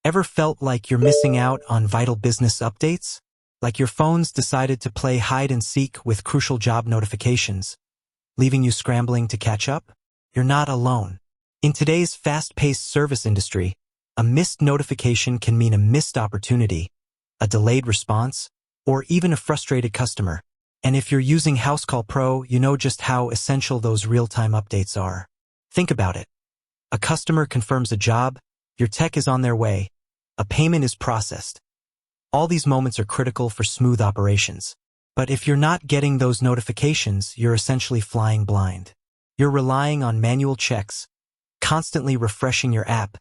Ever felt like you're missing out on vital business updates? Like your phone's decided to play hide and seek with crucial job notifications, leaving you scrambling to catch up? You're not alone. In today's fast-paced service industry, a missed notification can mean a missed opportunity, a delayed response, or even a frustrated customer. And if you're using Housecall Pro, you know just how essential those real-time updates are. Think about it. A customer confirms a job, your tech is on their way, a payment is processed. All these moments are critical for smooth operations. But if you're not getting those notifications, you're essentially flying blind. You're relying on manual checks, constantly refreshing your app,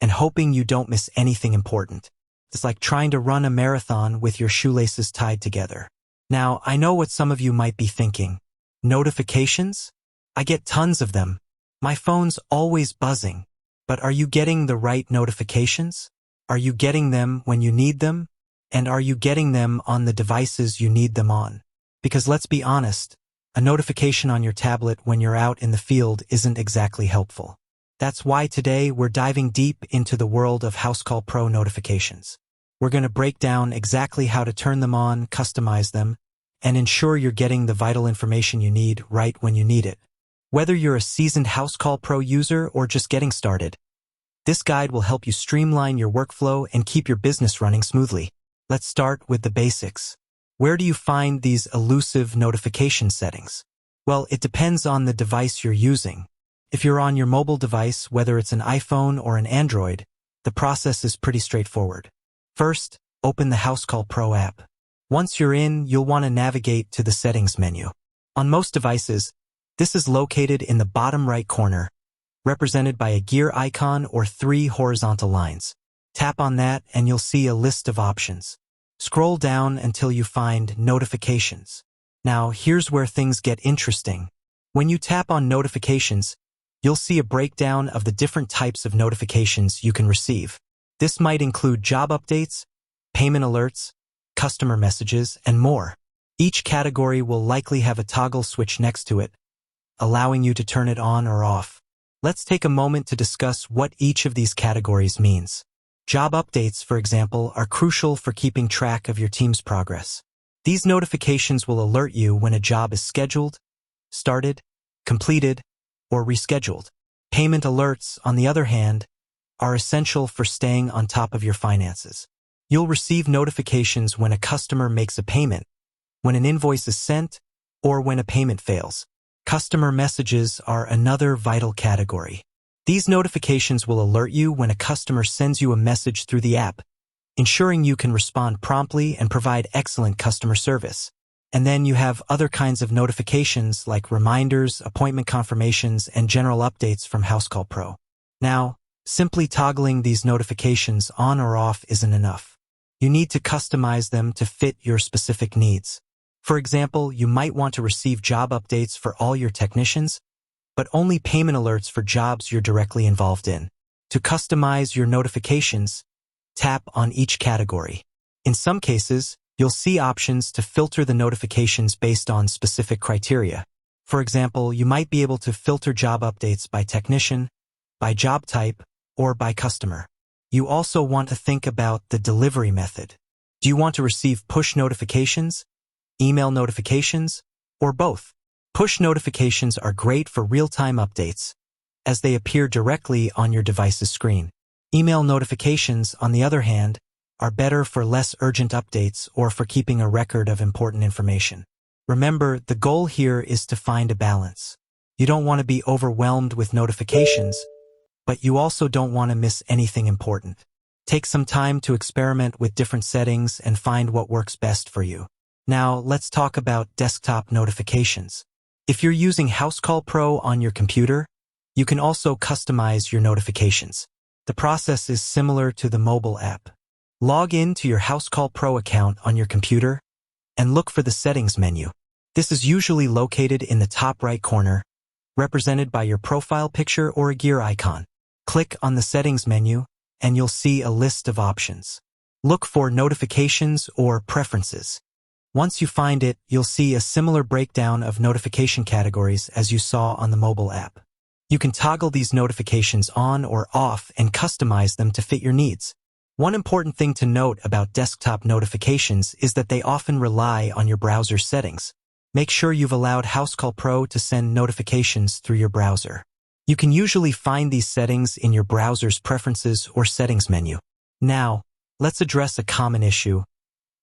and hoping you don't miss anything important. It's like trying to run a marathon with your shoelaces tied together. Now, I know what some of you might be thinking. Notifications? I get tons of them. My phone's always buzzing. But are you getting the right notifications? Are you getting them when you need them? And are you getting them on the devices you need them on? Because let's be honest, a notification on your tablet when you're out in the field isn't exactly helpful. That's why today we're diving deep into the world of Housecall Pro notifications. We're going to break down exactly how to turn them on, customize them, and ensure you're getting the vital information you need right when you need it. Whether you're a seasoned Housecall Pro user or just getting started, this guide will help you streamline your workflow and keep your business running smoothly. Let's start with the basics. Where do you find these elusive notification settings? Well, it depends on the device you're using. If you're on your mobile device, whether it's an iPhone or an Android, the process is pretty straightforward. First, open the Housecall Pro app. Once you're in, you'll want to navigate to the settings menu. On most devices, this is located in the bottom right corner, represented by a gear icon or 3 horizontal lines. Tap on that and you'll see a list of options. Scroll down until you find Notifications. Now, here's where things get interesting. When you tap on Notifications, you'll see a breakdown of the different types of notifications you can receive. This might include job updates, payment alerts, customer messages, and more. Each category will likely have a toggle switch next to it, allowing you to turn it on or off. Let's take a moment to discuss what each of these categories means. Job updates, for example, are crucial for keeping track of your team's progress. These notifications will alert you when a job is scheduled, started, completed, or rescheduled. Payment alerts, on the other hand, are essential for staying on top of your finances. You'll receive notifications when a customer makes a payment, when an invoice is sent, or when a payment fails. Customer messages are another vital category. These notifications will alert you when a customer sends you a message through the app, ensuring you can respond promptly and provide excellent customer service. And then you have other kinds of notifications like reminders, appointment confirmations, and general updates from Housecall Pro. Now, simply toggling these notifications on or off isn't enough. You need to customize them to fit your specific needs. For example, you might want to receive job updates for all your technicians, but only payment alerts for jobs you're directly involved in. To customize your notifications, tap on each category. In some cases, you'll see options to filter the notifications based on specific criteria. For example, you might be able to filter job updates by technician, by job type, or by customer. You also want to think about the delivery method. Do you want to receive push notifications, email notifications, or both? Push notifications are great for real-time updates, as they appear directly on your device's screen. Email notifications, on the other hand, are better for less urgent updates or for keeping a record of important information. Remember, the goal here is to find a balance. You don't want to be overwhelmed with notifications, but you also don't want to miss anything important. Take some time to experiment with different settings and find what works best for you. Now, let's talk about desktop notifications. If you're using Housecall Pro on your computer, you can also customize your notifications. The process is similar to the mobile app. Log in to your Housecall Pro account on your computer and look for the settings menu. This is usually located in the top right corner, represented by your profile picture or a gear icon. Click on the settings menu and you'll see a list of options. Look for notifications or preferences. Once you find it, you'll see a similar breakdown of notification categories as you saw on the mobile app. You can toggle these notifications on or off and customize them to fit your needs. One important thing to note about desktop notifications is that they often rely on your browser's settings. Make sure you've allowed Housecall Pro to send notifications through your browser. You can usually find these settings in your browser's preferences or settings menu. Now, let's address a common issue.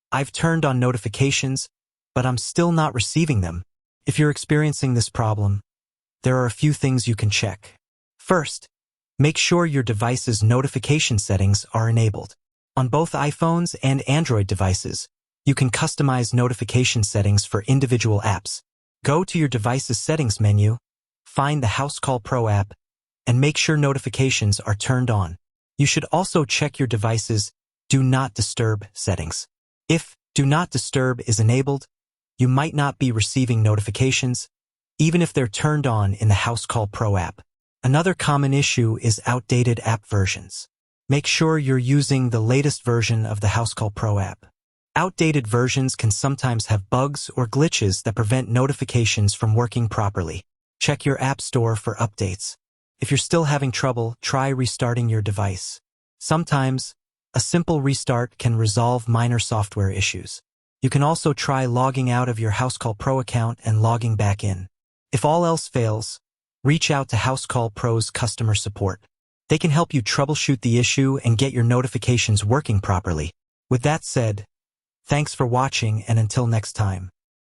I've turned on notifications, but I'm still not receiving them. If you're experiencing this problem, there are a few things you can check. First, make sure your device's notification settings are enabled. On both iPhones and Android devices, you can customize notification settings for individual apps. Go to your device's settings menu, find the Housecall Pro app, and make sure notifications are turned on. You should also check your device's Do Not Disturb settings. If Do Not Disturb is enabled, you might not be receiving notifications, even if they're turned on in the Housecall Pro app. Another common issue is outdated app versions. Make sure you're using the latest version of the Housecall Pro app. Outdated versions can sometimes have bugs or glitches that prevent notifications from working properly. Check your app store for updates. If you're still having trouble, try restarting your device. Sometimes, a simple restart can resolve minor software issues. You can also try logging out of your Housecall Pro account and logging back in. If all else fails, reach out to Housecall Pro's customer support. They can help you troubleshoot the issue and get your notifications working properly. With that said, thanks for watching, and until next time.